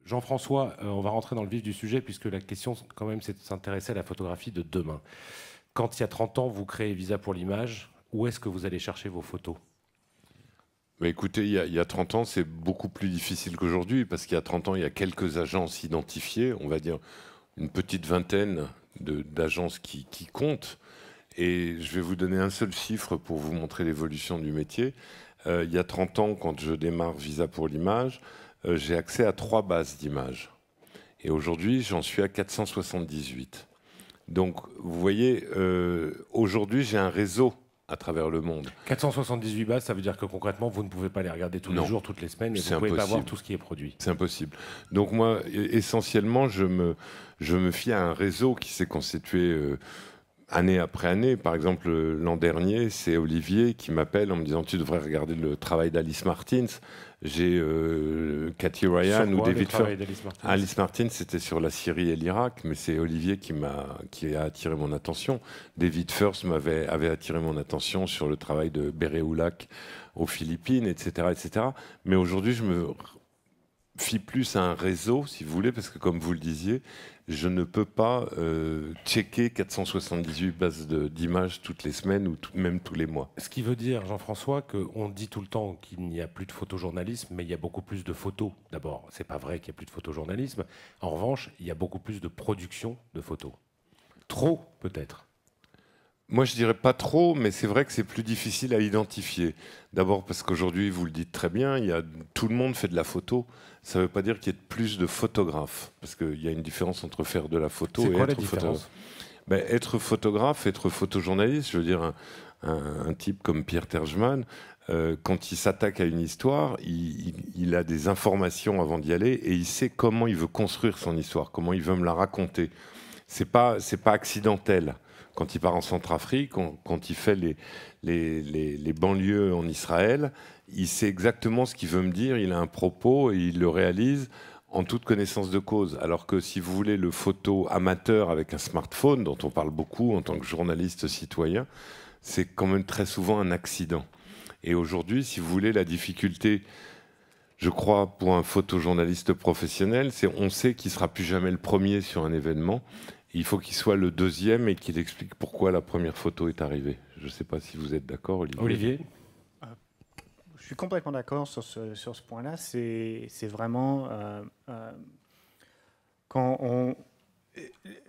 Jean-François, on va rentrer dans le vif du sujet puisque la question, quand même, c'est de s'intéresser à la photographie de demain. Quand il y a 30 ans, vous créez Visa pour l'image, où est-ce que vous allez chercher vos photos? Mais écoutez, il y a 30 ans, c'est beaucoup plus difficile qu'aujourd'hui, parce qu'il y a 30 ans, il y a quelques agences identifiées, on va dire une petite vingtaine d'agences qui comptent. Et je vais vous donner un seul chiffre pour vous montrer l'évolution du métier. Il y a 30 ans, quand je démarre Visa pour l'image, j'ai accès à 3 bases d'images. Et aujourd'hui, j'en suis à 478. Donc, vous voyez, aujourd'hui, j'ai un réseau à travers le monde. 478 bases, ça veut dire que concrètement, vous ne pouvez pas les regarder tous les jours, toutes les semaines, et vous ne pouvez pas voir tout ce qui est produit. C'est impossible. Donc moi, essentiellement, je me fie à un réseau qui s'est constitué année après année. Par exemple, l'an dernier, c'est Olivier qui m'appelle en me disant « Tu devrais regarder le travail d'Alice Martins ». J'ai Cathy Ryan ou David Firth. Alice Martins, c'était sur la Syrie et l'Irak, mais c'est Olivier qui a attiré mon attention. David Firth avait attiré mon attention sur le travail de Béréoulac aux Philippines, etc., etc. Mais aujourd'hui, je me fie plus à un réseau, si vous voulez, parce que comme vous le disiez, je ne peux pas checker 478 bases d'images toutes les semaines ou même tous les mois. Ce qui veut dire, Jean-François, qu'on dit tout le temps qu'il n'y a plus de photojournalisme, mais il y a beaucoup plus de photos. D'abord, c'est pas vrai qu'il n'y a plus de photojournalisme. En revanche, il y a beaucoup plus de production de photos. Trop, peut-être. Moi, je dirais pas trop, mais c'est vrai que c'est plus difficile à identifier. D'abord parce qu'aujourd'hui, vous le dites très bien, tout le monde fait de la photo. Ça ne veut pas dire qu'il y ait plus de photographes, parce qu'il y a une différence entre faire de la photo et être photographe. Ben, être photographe, être photojournaliste, je veux dire, un type comme Pierre Terjman, quand il s'attaque à une histoire, il a des informations avant d'y aller et il sait comment il veut construire son histoire, comment il veut me la raconter. C'est pas accidentel. Quand il part en Centrafrique, quand il fait les banlieues en Israël, il sait exactement ce qu'il veut me dire, il a un propos et il le réalise en toute connaissance de cause. Alors que si vous voulez le photo amateur avec un smartphone, dont on parle beaucoup en tant que journaliste citoyen, c'est quand même très souvent un accident. Et aujourd'hui, si vous voulez, la difficulté, je crois, pour un photojournaliste professionnel, c'est on sait qu'il ne sera plus jamais le premier sur un événement. Il faut qu'il soit le deuxième et qu'il explique pourquoi la première photo est arrivée. Je ne sais pas si vous êtes d'accord, Olivier. Je suis complètement d'accord sur ce point-là. C'est vraiment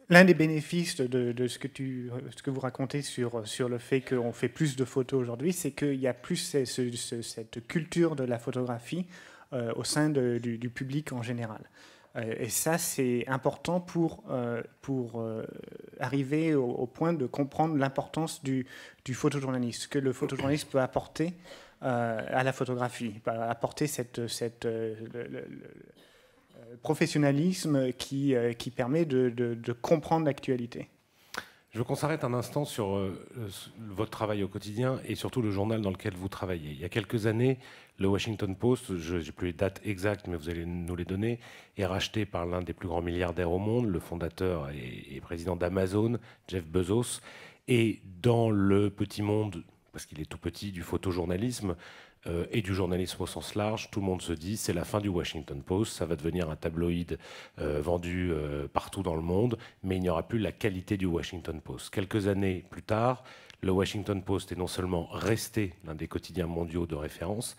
l'un des bénéfices de ce que vous racontez sur le fait qu'on fait plus de photos aujourd'hui, c'est qu'il y a plus cette culture de la photographie au sein du public en général. Et ça, c'est important pour arriver au point de comprendre l'importance du photojournaliste, ce que le photojournaliste peut apporter à la photographie, apporter le professionnalisme qui permet de comprendre l'actualité. Je veux qu'on s'arrête un instant sur votre travail au quotidien et surtout le journal dans lequel vous travaillez. Il y a quelques années, le Washington Post, je n'ai plus les dates exactes, mais vous allez nous les donner, est racheté par l'un des plus grands milliardaires au monde, le fondateur et président d'Amazon, Jeff Bezos. Et dans le petit monde, parce qu'il est tout petit, du photojournalisme et du journalisme au sens large, tout le monde se dit c'est la fin du Washington Post, ça va devenir un tabloïd vendu partout dans le monde, mais il n'y aura plus la qualité du Washington Post. Quelques années plus tard, le Washington Post est non seulement resté l'un des quotidiens mondiaux de référence,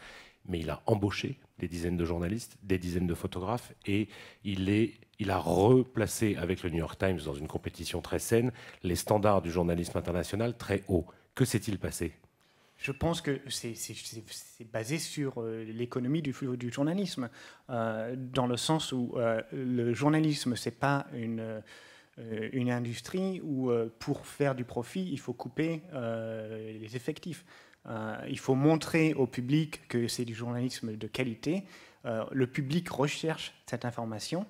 mais il a embauché des dizaines de journalistes, des dizaines de photographes, et il a replacé avec le New York Times dans une compétition très saine les standards du journalisme international très haut. Que s'est-il passé ? Je pense que c'est basé sur l'économie du journalisme, dans le sens où le journalisme, ce n'est pas une industrie où pour faire du profit, il faut couper les effectifs. Il faut montrer au public que c'est du journalisme de qualité. Le public recherche cette information.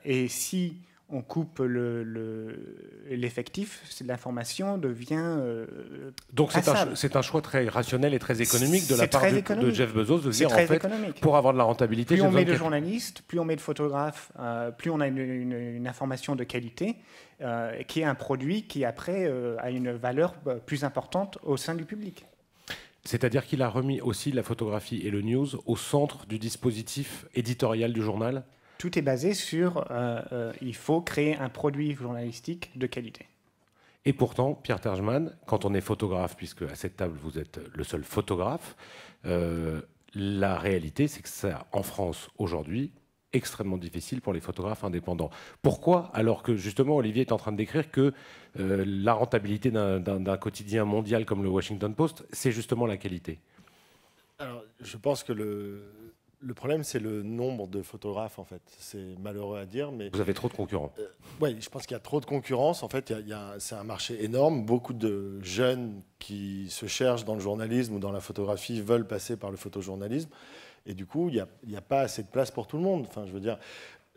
Et si on coupe l'effectif, l'information devient donc c'est un choix très rationnel et très économique de la part de Jeff Bezos de dire en fait, pour avoir de la rentabilité... Plus on met de journalistes, plus on met de photographes, plus on a une information de qualité, qui est un produit qui après a une valeur plus importante au sein du public. C'est-à-dire qu'il a remis aussi la photographie et le news au centre du dispositif éditorial du journal ? Tout est basé sur il faut créer un produit journalistique de qualité. Et pourtant, Pierre Terjman, quand on est photographe, puisque à cette table vous êtes le seul photographe, la réalité c'est que c'est en France aujourd'hui extrêmement difficile pour les photographes indépendants. Pourquoi? Alors que justement Olivier est en train de décrire que la rentabilité d'un quotidien mondial comme le Washington Post, c'est justement la qualité. Alors, je pense que le problème, c'est le nombre de photographes, en fait. C'est malheureux à dire, mais... Vous avez trop de concurrents. Oui, je pense qu'il y a trop de concurrence. En fait, c'est un marché énorme. Beaucoup de jeunes qui se cherchent dans le journalisme ou dans la photographie veulent passer par le photojournalisme. Et du coup, il n'y a pas assez de place pour tout le monde. Enfin, je veux dire,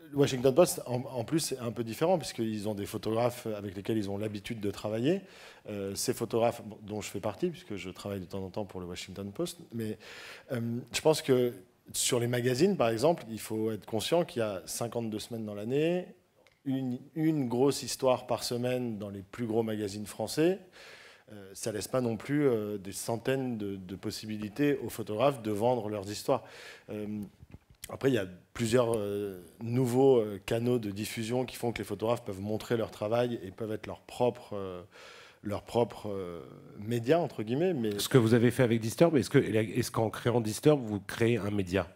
le Washington Post, en plus, c'est un peu différent, puisqu'ils ont des photographes avec lesquels ils ont l'habitude de travailler. Ces photographes, dont je fais partie, puisque je travaille de temps en temps pour le Washington Post. Mais je pense que sur les magazines, par exemple, il faut être conscient qu'il y a 52 semaines dans l'année, une grosse histoire par semaine dans les plus gros magazines français. Ça ne laisse pas non plus des centaines de possibilités aux photographes de vendre leurs histoires. Après, il y a plusieurs nouveaux canaux de diffusion qui font que les photographes peuvent montrer leur travail et peuvent être leur propre média, entre guillemets. Mais... Ce que vous avez fait avec Disturb, est-ce qu'en créant Disturb, vous créez un média?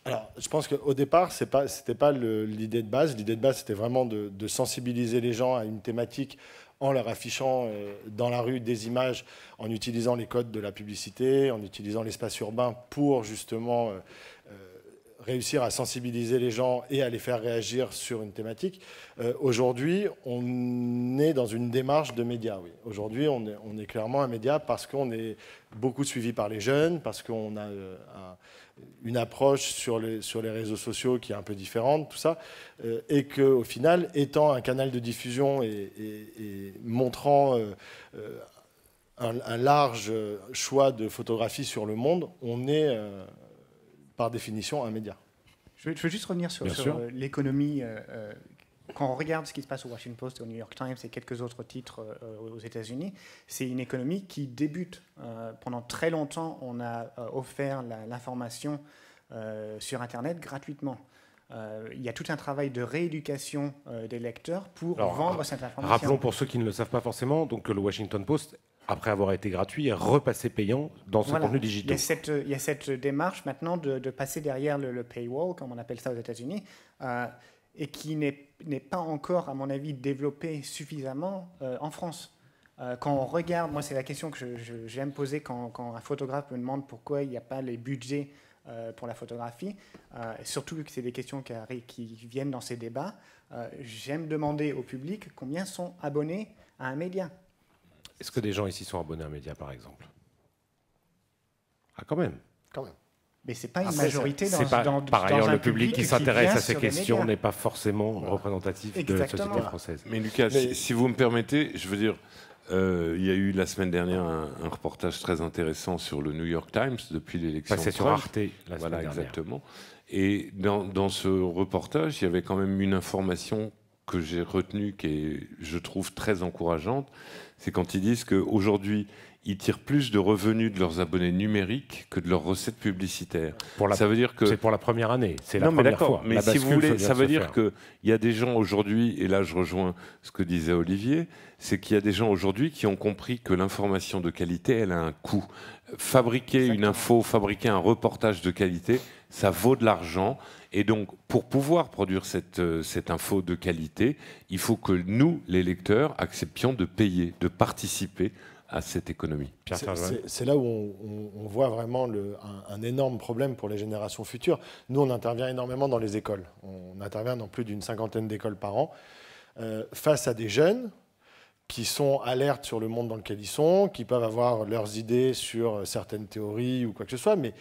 Alors, je pense qu'au départ, ce n'était pas l'idée de base. L'idée de base, c'était vraiment de sensibiliser les gens à une thématique en leur affichant dans la rue des images, en utilisant les codes de la publicité, en utilisant l'espace urbain pour justement réussir à sensibiliser les gens et à les faire réagir sur une thématique. Aujourd'hui, on est dans une démarche de médias. Oui. Aujourd'hui, on est clairement un média parce qu'on est beaucoup suivi par les jeunes, parce qu'on a une approche sur les réseaux sociaux qui est un peu différente, tout ça, et qu'au final, étant un canal de diffusion et montrant un large choix de photographies sur le monde, on est par définition un média. Je veux juste revenir sur l'économie. Quand on regarde ce qui se passe au Washington Post, au New York Times et quelques autres titres aux États-Unis, c'est une économie qui débute. Pendant très longtemps, on a offert l'information sur Internet gratuitement. Il y a tout un travail de rééducation des lecteurs pour vendre cette information. Rappelons pour ceux qui ne le savent pas forcément donc, que le Washington Post, après avoir été gratuit, est repassé payant dans son contenu digital. Il y a cette démarche maintenant de passer derrière le paywall, comme on appelle ça aux États-Unis, et qui n'est pas encore, à mon avis, développé suffisamment en France. Quand on regarde, moi c'est la question que j'aime poser quand un photographe me demande pourquoi il n'y a pas les budgets pour la photographie, surtout que c'est des questions qui viennent dans ces débats, j'aime demander au public combien sont abonnés à un média. Est-ce que des gens ici sont abonnés à un média, par exemple? Ah, quand même. Quand même. Mais ce n'est pas une majorité dans par ailleurs, le un public qui s'intéresse à ces questions n'est pas forcément représentatif de la société française. Mais Lucas, si vous me permettez, je veux dire, il y a eu la semaine dernière un reportage très intéressant sur le New York Times depuis l'élection. C'est sur Arte la semaine dernière. Exactement. Et dans ce reportage, il y avait quand même une information que j'ai retenue qui est, je trouve, très encourageante. C'est quand ils disent qu'aujourd'hui, ils tirent plus de revenus de leurs abonnés numériques que de leurs recettes publicitaires. Ça veut dire que c'est pour la première année, c'est la première fois. Mais si vous voulez, ça veut dire qu'il y a des gens aujourd'hui, et là je rejoins ce que disait Olivier, c'est qu'il y a des gens aujourd'hui qui ont compris que l'information de qualité, elle a un coût. Fabriquer une info, fabriquer un reportage de qualité, ça vaut de l'argent. Et donc, pour pouvoir produire cette info de qualité, il faut que nous, les lecteurs, acceptions de payer, de participer à cette économie. C'est là où on voit vraiment un énorme problème pour les générations futures. Nous, on intervient énormément dans les écoles. On intervient dans plus d'une cinquantaine d'écoles par an, face à des jeunes qui sont alertes sur le monde dans lequel ils sont, qui peuvent avoir leurs idées sur certaines théories ou quoi que ce soit, mais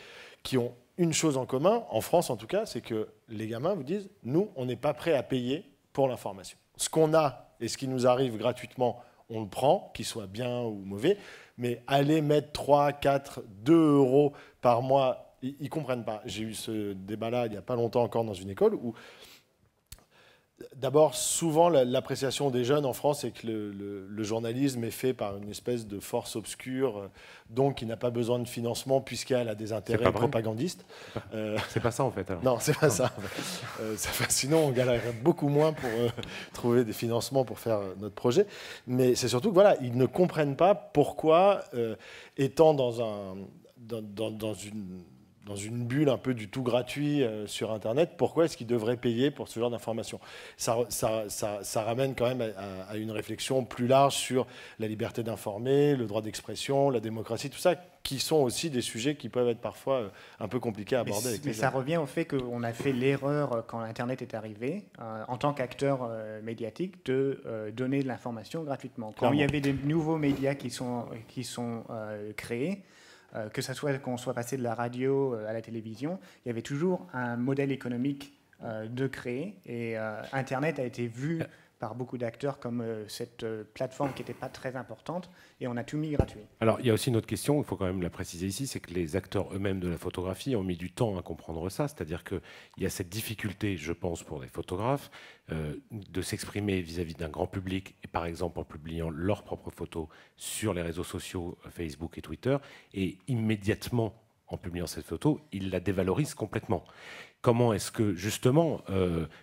qui ont une chose en commun, en France en tout cas, c'est que les gamins vous disent « nous, on n'est pas prêt à payer pour l'information. Ce qu'on a et ce qui nous arrive gratuitement, on le prend, qu'il soit bien ou mauvais, mais aller mettre 3, 4, 2 euros par mois, ils ne comprennent pas. » J'ai eu ce débat-là il n'y a pas longtemps encore dans une école où D'abord, souvent, l'appréciation des jeunes en France est que le journalisme est fait par une espèce de force obscure, donc qui n'a pas besoin de financement puisqu'elle a des intérêts propagandistes. C'est pas ça en fait. Alors. Non, c'est pas ça. Sinon, on galérerait beaucoup moins pour trouver des financements pour faire notre projet. Mais c'est surtout que voilà, ils ne comprennent pas pourquoi, étant dans une bulle un peu du tout gratuit sur Internet, pourquoi est-ce qu'ils devraient payer pour ce genre d'informations ? Ça ramène quand même à une réflexion plus large sur la liberté d'informer, le droit d'expression, la démocratie, tout ça, qui sont aussi des sujets qui peuvent être parfois un peu compliqués à aborder. Mais ça revient au fait qu'on a fait l'erreur quand Internet est arrivé, en tant qu'acteur médiatique, de donner de l'information gratuitement. Quand il y avait des nouveaux médias qui sont créés, que ce soit qu'on soit passé de la radio à la télévision, il y avait toujours un modèle économique de créer. Et Internet a été vu par beaucoup d'acteurs comme cette plateforme qui n'était pas très importante, et on a tout mis gratuit. Alors, il y a aussi une autre question, il faut quand même la préciser ici, c'est que les acteurs eux-mêmes de la photographie ont mis du temps à comprendre ça, c'est-à-dire qu'il y a cette difficulté, je pense, pour les photographes, de s'exprimer vis-à-vis d'un grand public, et par exemple en publiant leurs propres photos sur les réseaux sociaux, Facebook et Twitter, et immédiatement, en publiant cette photo, ils la dévalorisent complètement. Comment est-ce que, justement,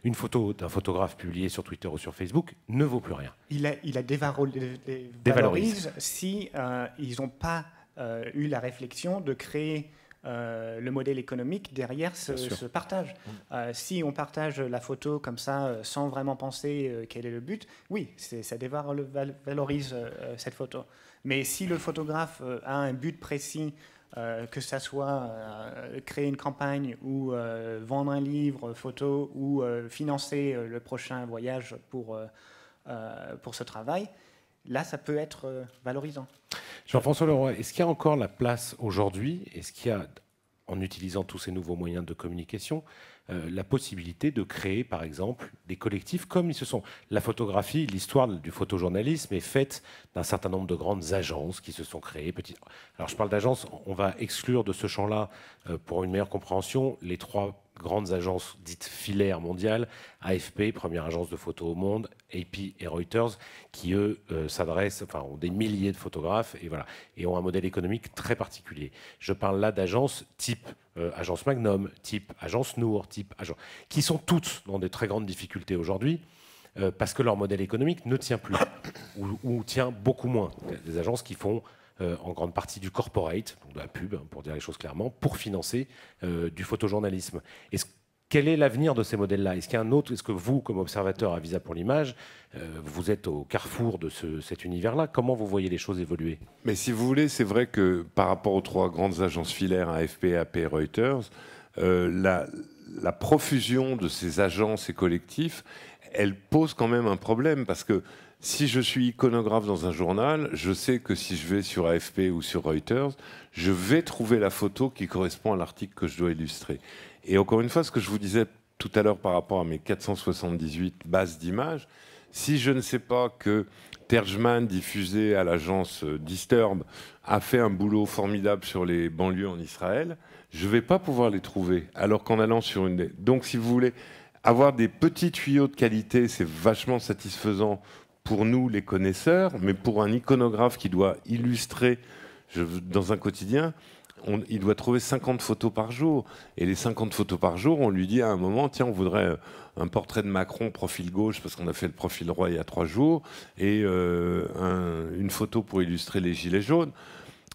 une photo d'un photographe publiée sur Twitter ou sur Facebook ne vaut plus rien ? Il la dévalorise si ils n'ont pas eu la réflexion de créer le modèle économique derrière ce partage. Si on partage la photo comme ça, sans vraiment penser quel est le but, oui, ça dévalorise cette photo. Mais si le photographe a un but précis, que ça soit créer une campagne ou vendre un livre photo ou financer le prochain voyage pour ce travail, là, ça peut être valorisant. Jean-François Leroy, est-ce qu'il y a encore la place aujourd'hui, est-ce qu'il y a, en utilisant tous ces nouveaux moyens de communication, la possibilité de créer, par exemple, des collectifs comme ils se sont. La photographie, l'histoire du photojournalisme est faite d'un certain nombre de grandes agences qui se sont créées. Alors je parle d'agences, on va exclure de ce champ-là, pour une meilleure compréhension, les trois grandes agences dites filaires mondiales, AFP, première agence de photo au monde, AP et Reuters, qui eux ont des milliers de photographes et ont un modèle économique très particulier. Je parle là d'agences type agence Magnum, type agence Nour, qui sont toutes dans des très grandes difficultés aujourd'hui parce que leur modèle économique ne tient plus ou tient beaucoup moins. Des agences qui font en grande partie du corporate, donc de la pub, pour dire les choses clairement, pour financer du photojournalisme. Quel est l'avenir de ces modèles-là ? Est-ce que vous, comme observateur à Visa pour l'image, vous êtes au carrefour de cet univers-là ? Comment vous voyez les choses évoluer ? Mais si vous voulez, c'est vrai que par rapport aux trois grandes agences filaires, AFP, AP et Reuters, la profusion de ces agences et collectifs, elle pose quand même un problème, parce que si je suis iconographe dans un journal, je sais que si je vais sur AFP ou sur Reuters, je vais trouver la photo qui correspond à l'article que je dois illustrer. Et encore une fois, ce que je vous disais tout à l'heure par rapport à mes 478 bases d'images, si je ne sais pas que Terjman, diffusé à l'agence Disturb, a fait un boulot formidable sur les banlieues en Israël, je ne vais pas pouvoir les trouver. Alors qu'en allant sur une... Donc, si vous voulez avoir des petits tuyaux de qualité, c'est vachement satisfaisant pour nous, les connaisseurs, mais pour un iconographe qui doit illustrer dans un quotidien, il doit trouver 50 photos par jour. Et les 50 photos par jour, on lui dit à un moment, tiens, on voudrait un portrait de Macron, profil gauche, parce qu'on a fait le profil roi il y a 3 jours, et une photo pour illustrer les gilets jaunes.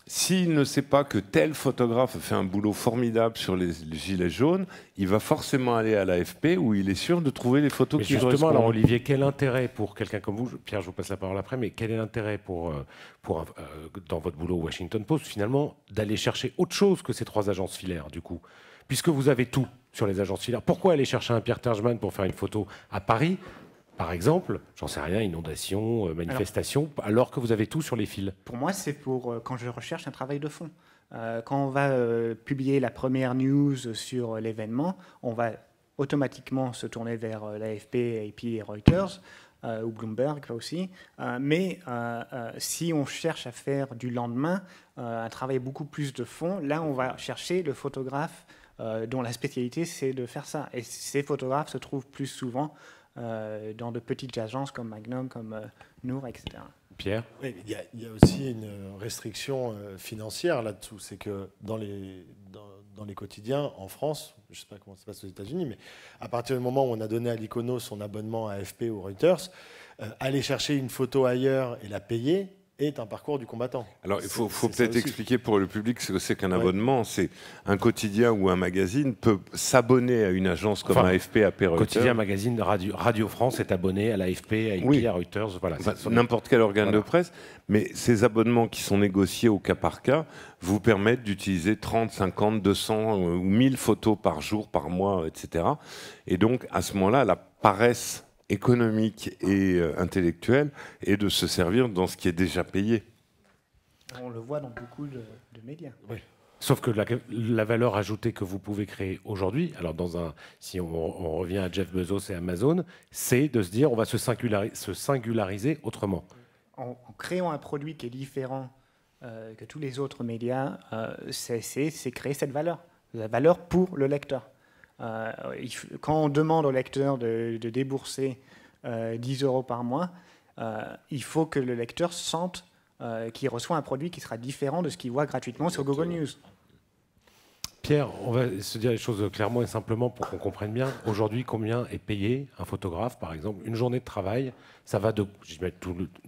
S'il ne sait pas que tel photographe a fait un boulot formidable sur les gilets jaunes, il va forcément aller à l'AFP où il est sûr de trouver les photos qui correspondent. Justement, alors Olivier, quel intérêt pour quelqu'un comme vous, Pierre, je vous passe la parole après, mais quel est l'intérêt dans votre boulot au Washington Post, finalement, d'aller chercher autre chose que ces trois agences filaires, du coup ? Puisque vous avez tout sur les agences filaires, pourquoi aller chercher un Pierre Terjman pour faire une photo à Paris ? Par exemple, j'en sais rien, inondation, manifestation, alors que vous avez tout sur les fils. Pour moi, c'est quand je recherche un travail de fond. Quand on va publier la première news sur l'événement, on va automatiquement se tourner vers l'AFP, AP et Reuters, ou Bloomberg aussi. Mais si on cherche à faire du lendemain un travail beaucoup plus de fond, là, on va chercher le photographe dont la spécialité, c'est de faire ça. Et ces photographes se trouvent plus souvent dans de petites agences comme Magnum, comme Nour, etc. Pierre? Oui, il y a aussi une restriction financière là-dessous. C'est que dans les quotidiens en France, je ne sais pas comment ça se passe aux États-Unis, mais à partir du moment où on a donné à l'Icono son abonnement à AFP ou Reuters, aller chercher une photo ailleurs et la payer est un parcours du combattant. Alors, il faut peut-être expliquer pour le public ce que c'est qu'un abonnement. C'est un quotidien ou un magazine peut s'abonner à une agence comme AFP, AP, Reuters. Quotidien, magazine, Radio France est abonné à l'AFP, à IP, à Reuters. Voilà, n'importe quel organe de presse. Mais ces abonnements qui sont négociés au cas par cas vous permettent d'utiliser 30, 50, 200 ou 1000 photos par jour, par mois, etc. Et donc, à ce moment-là, la paresse économique et intellectuelle et de se servir dans ce qui est déjà payé. On le voit dans beaucoup de médias. Oui. Sauf que la valeur ajoutée que vous pouvez créer aujourd'hui, alors si on revient à Jeff Bezos et Amazon, c'est de se dire on va se singulariser autrement. En créant un produit qui est différent que tous les autres médias, c'est créer cette valeur, la valeur pour le lecteur. Quand on demande au lecteur de débourser 10 € par mois, il faut que le lecteur sente qu'il reçoit un produit qui sera différent de ce qu'il voit gratuitement sur Google News. Pierre, on va se dire les choses clairement et simplement pour qu'on comprenne bien. Aujourd'hui, combien est payé un photographe, par exemple? Une journée de travail, ça va de...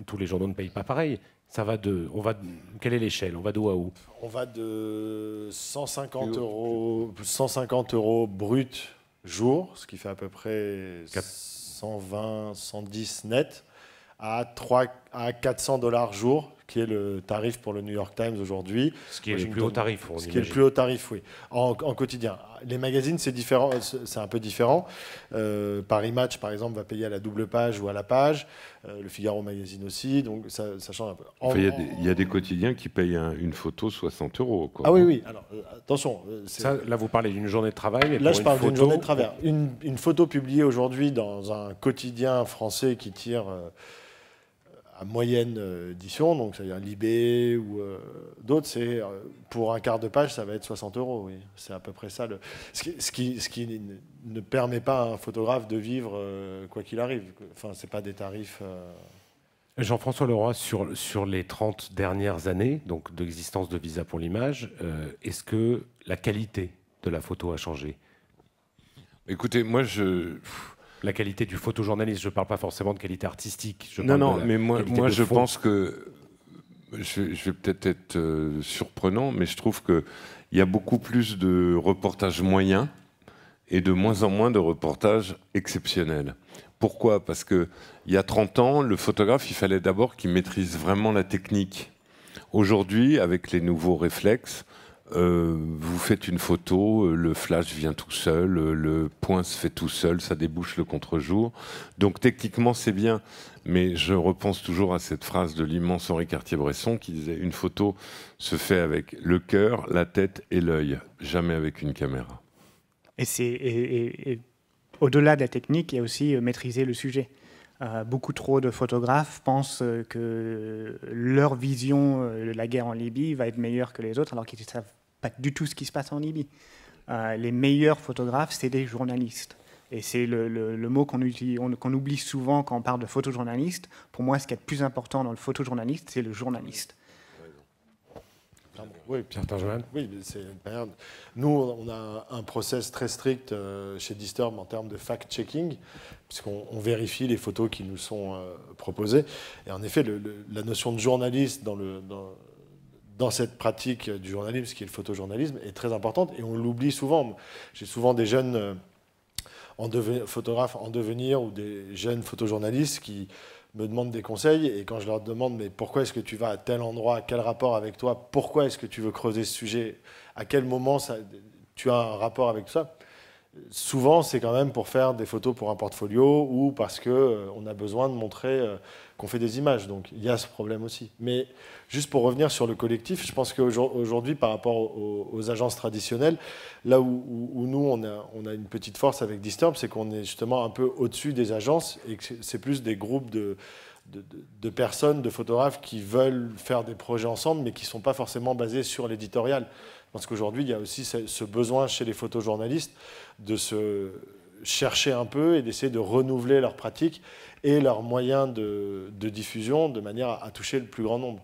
Tous les journaux ne payent pas pareil. Ça va de... Quelle est l'échelle? On va de où à où? On va de 150 € brut jour, ce qui fait à peu près 120, 110 net, à 400 $ jour, qui est le tarif pour le New York Times aujourd'hui. Ce qui est le plus haut tarif, Ce qui est le plus haut tarif, oui, en quotidien. Les magazines, c'est différent, c'est un peu différent. Paris Match, par exemple, va payer à la double page ou à la page. Le Figaro Magazine aussi, donc ça change un peu. Il y a des quotidiens qui payent une photo 60 €. Quoi. Ah oui, oui. Alors, attention. Là, vous parlez d'une journée de travail. Mais là, je parle d'une journée de travail. Une photo publiée aujourd'hui dans un quotidien français qui tire... à moyenne édition, donc c'est-à-dire Libé ou d'autres, c'est pour un quart de page, ça va être 60 €. Oui. C'est à peu près ça. Ce qui ne permet pas à un photographe de vivre quoi qu'il arrive. Enfin, c'est pas des tarifs. Jean-François Leroy, sur les 30 dernières années, donc d'existence de Visa pour l'image, est-ce que la qualité de la photo a changé? Écoutez, moi La qualité du photojournaliste, je ne parle pas forcément de qualité artistique. Mais moi je pense que, je vais peut-être être surprenant, mais je trouve qu'il y a beaucoup plus de reportages moyens et de moins en moins de reportages exceptionnels. Pourquoi? Parce qu'il y a 30 ans, le photographe, il fallait d'abord qu'il maîtrise vraiment la technique. Aujourd'hui, avec les nouveaux réflexes, vous faites une photo, le flash vient tout seul, le point se fait tout seul, ça débouche le contre-jour. Donc techniquement c'est bien, mais je repense toujours à cette phrase de l'immense Henri Cartier-Bresson qui disait « Une photo se fait avec le cœur, la tête et l'œil, jamais avec une caméra ». Et au-delà de la technique, il y a aussi maîtriser le sujet. Beaucoup trop de photographes pensent que leur vision de la guerre en Libye va être meilleure que les autres, alors qu'ils ne savent pas du tout ce qui se passe en Libye. Les meilleurs photographes, c'est des journalistes. Et c'est le mot qu'on oublie souvent quand on parle de photojournaliste. Pour moi, ce qui est le plus important dans le photojournaliste, c'est le journaliste. Oui, Pierre Targeman. Oui, c'est une période. Nous, on a un process très strict chez Disturb en termes de fact-checking, puisqu'on vérifie les photos qui nous sont proposées. Et en effet, la notion de journaliste dans cette pratique du journalisme, ce qui est le photojournalisme, est très importante et on l'oublie souvent. J'ai souvent des jeunes photographes en devenir ou des jeunes photojournalistes qui me demandent des conseils, et quand je leur demande mais pourquoi est-ce que tu vas à tel endroit, quel rapport avec toi, pourquoi est-ce que tu veux creuser ce sujet, à quel moment tu as un rapport avec tout ça, souvent c'est quand même pour faire des photos pour un portfolio ou parce qu'on a besoin de montrer qu'on fait des images. Donc il y a ce problème aussi. Mais juste pour revenir sur le collectif, je pense qu'aujourd'hui par rapport aux agences traditionnelles, là où nous on a une petite force avec Disturb, c'est qu'on est justement un peu au-dessus des agences et que c'est plus des groupes de personnes, de photographes qui veulent faire des projets ensemble mais qui ne sont pas forcément basés sur l'éditorial. Parce qu'aujourd'hui, il y a aussi ce besoin chez les photojournalistes de se chercher un peu et d'essayer de renouveler leurs pratiques et leurs moyens de diffusion de manière à toucher le plus grand nombre.